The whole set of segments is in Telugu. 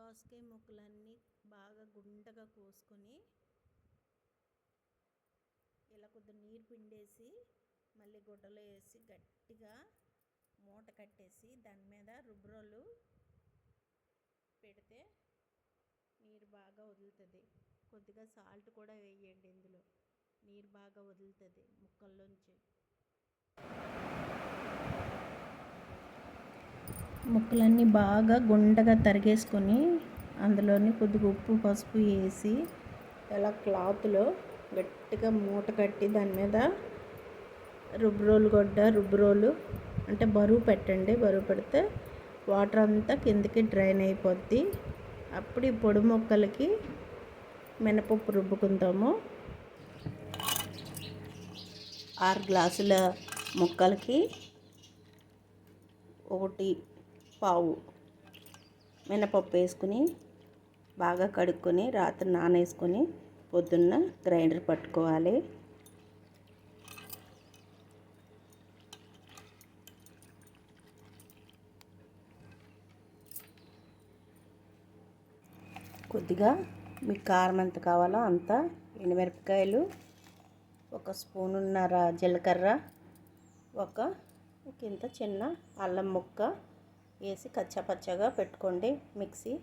దోసకాయ ముక్కలన్నీ బాగా గుంటగా కోసుకొని ఇలా కొద్ది నీరు పిండేసి మళ్ళీ గుడ్డలో వేసి గట్టిగా మూట కట్టేసి దాని మీద రుబ్బురోలు పెడితే నీరు బాగా వదులుతుంది. కొద్దిగా సాల్ట్ కూడా వేయండి, ఇందులో నీరు బాగా వదులుతుంది ముక్కల్లోంచి. ముక్కలన్నీ బాగా గుండగా తరిగేసుకొని అందులోని కొద్దిగా ఉప్పు పసుపు వేసి ఇలా క్లాత్లో గట్టిగా మూట కట్టి దాని మీద రుబ్బురోలు అంటే బరువు పెట్టండి. బరువు పెడితే వాటర్ అంతా కిందకి డ్రైన్ అయిపోద్ది. అప్పుడు ఈ పొడి ముక్కలకి మినపప్పు రుబ్బుకుందాము. 6 గ్లాసుల ముక్కలకి 1.5 మినపప్పు వేసుకుని బాగా కడుక్కొని రాత్రి నానేసుకొని పొద్దున్న గ్రైండర్ పట్టుకోవాలి. కొద్దిగా మీకు కారం ఎంత కావాలో అంత ఎండుమిరపకాయలు, 1 స్పూనున్నర జీలకర్ర, ఒక ఇంత చిన్న అల్లం ముక్క వేసి కచ్చాపచ్చగా పెట్టుకోండి మిక్సీ.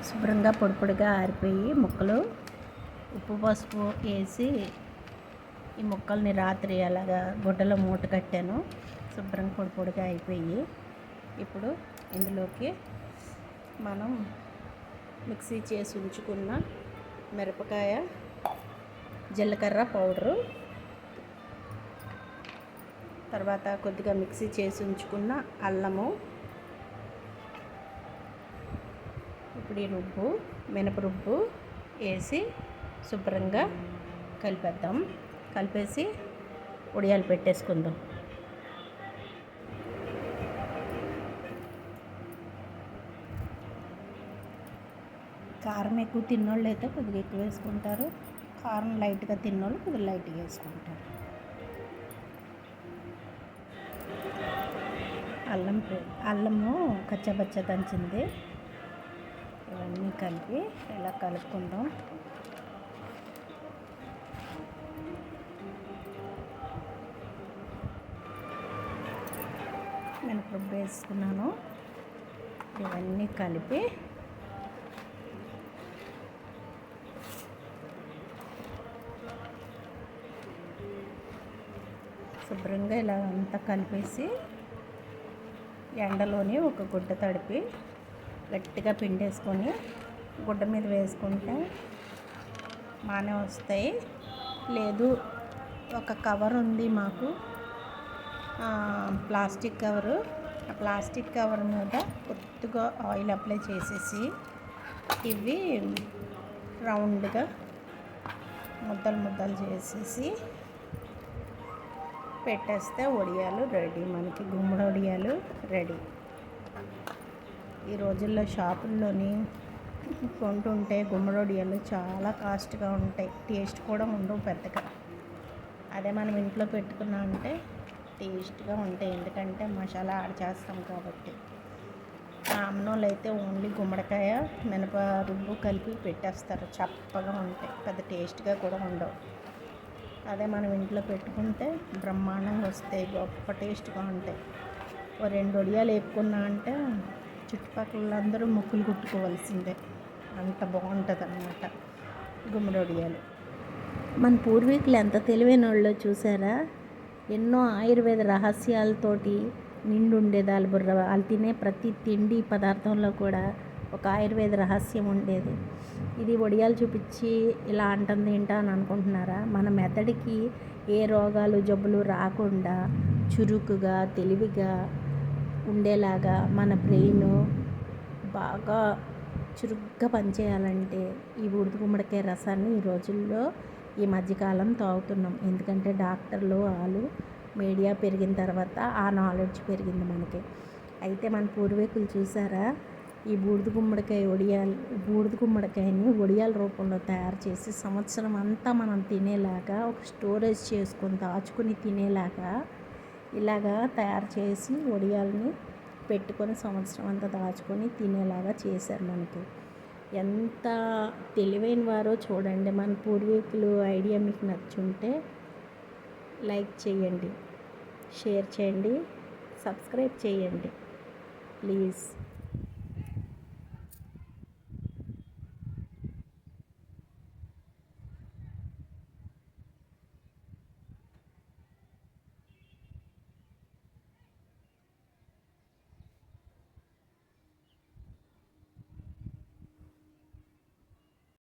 శుభ్రంగా పొడిగా ఆరిపోయి ముక్కలు ఉప్పు పసుపు వేసి ఈ ముక్కల్ని రాత్రి అలాగా గుడ్డలో మూట కట్టాను. శుభ్రంగా పొడిగా అయిపోయి ఇప్పుడు ఇందులోకి మనం మిక్సీ చేసి ఉంచుకున్న మిరపకాయ, జీలకర్ర పౌడరు, తర్వాత కొద్దిగా మిక్సీ చేసి ఉంచుకున్న అల్లము, ఇప్పుడు ఈ మినపరుబ్బు వేసి శుభ్రంగా కలిపేద్దాం. కలిపేసి ఉడియాలు పెట్టేసుకుందాం. కారం ఎక్కువ తిన్నోళ్ళు అయితే కొద్దిగా ఎక్కువ వేసుకుంటారు. కారం లైట్గా తిన్నోళ్ళు కొద్దిగా లైట్గా వేసుకుంటారు. అల్లము కచ్చపచ్చ దంచింది. ఇవన్నీ కలిపి ఇలా కలుపుకుందాం. మినపప్పు వేసుకున్నాను. ఇవన్నీ కలిపి శుభ్రంగా ఇలా అంతా కలిపేసి ఎండలోని ఒక గుడ్డ తడిపి గట్టిగా పిండేసుకొని గుడ్డ మీద వేసుకుంటే బాగానే వస్తాయి. లేదు ఒక కవర్ ఉంది మాకు, ప్లాస్టిక్ కవరు. ఆ ప్లాస్టిక్ కవర్ మీద కొద్దిగా ఆయిల్ అప్లై చేసేసి ఇవి రౌండ్గా ముద్దలు చేసేసి పెట్టేస్తే వడియాలు రెడీ. మనకి గుమ్మడి వడియాలు రెడీ. ఈ రోజుల్లో షాపుల్లోని కొంటుంటే గుమ్మడి వడియాలు చాలా కాస్ట్గా ఉంటాయి, టేస్ట్ కూడా ఉండవు పెద్దగా. అదే మనం ఇంట్లో పెట్టుకున్నా అంటే టేస్ట్గా ఉంటాయి, ఎందుకంటే మసాలా యాడ్ చేస్తాం కాబట్టి. అమ్మనోళ్ళు అయితే ఓన్లీ గుమ్మడికాయ మినప రుబ్బు కలిపి పెట్టేస్తారు, చప్పగా ఉంటాయి, పెద్ద టేస్ట్గా కూడా ఉండవు. అదే మనం ఇంట్లో పెట్టుకుంటే బ్రహ్మాండంగా వస్తాయి, గొప్ప టేస్ట్గా ఉంటాయి. 2 వడియాలు వేపుకున్నా అంటే చుట్టుపక్కల అందరూ ముక్కులు కుట్టుకోవాల్సిందే, అంత బాగుంటుంది అన్నమాట గుమ్మడి వడియాలు. మన పూర్వీకులు ఎంత తెలివైన వాళ్ళో చూసారా. ఎన్నో ఆయుర్వేద రహస్యాలతోటి నిండు ఉండేది వాళ్ళ బుర్ర. వాళ్ళు తినే ప్రతి తిండి పదార్థంలో కూడా ఒక ఆయుర్వేద రహస్యం ఉండేది. ఇది వడియాలు చూపించి ఇలా అంటుంది ఏంటా అని అనుకుంటున్నారా? మన మెదడుకి ఏ రోగాలు జబ్బులు రాకుండా చురుకుగా తెలివిగా ఉండేలాగా మన బ్రెయిన్ బాగా చురుగ్గా పనిచేయాలంటే ఈ బూడిద గుమ్మడికాయ రసాన్ని ఈ రోజుల్లో ఈ మధ్యకాలం తాగుతున్నాం. ఎందుకంటే డాక్టర్లు వాళ్ళు మీడియా పెరిగిన తర్వాత ఆ నాలెడ్జ్ పెరిగింది మనకి. అయితే మన పూర్వీకులు చూసారా, ఈ బూడిద గుమ్మడికాయని వడియాల రూపంలో తయారు చేసి సంవత్సరం అంతా మనం తినేలాగా ఒక స్టోరేజ్ చేసుకొని దాచుకుని తినేలాగా ఇలాగా తయారు చేసి వడియాలని పెట్టుకొని సంవత్సరం అంతా దాచుకొని తినేలాగా చేశారు మనకి. ఎంత తెలివైన వారో చూడండి. మన పూర్వీకులు ఐడియా మీకు నచ్చుంటే లైక్ చేయండి, షేర్ చేయండి, సబ్స్క్రైబ్ చేయండి ప్లీజ్.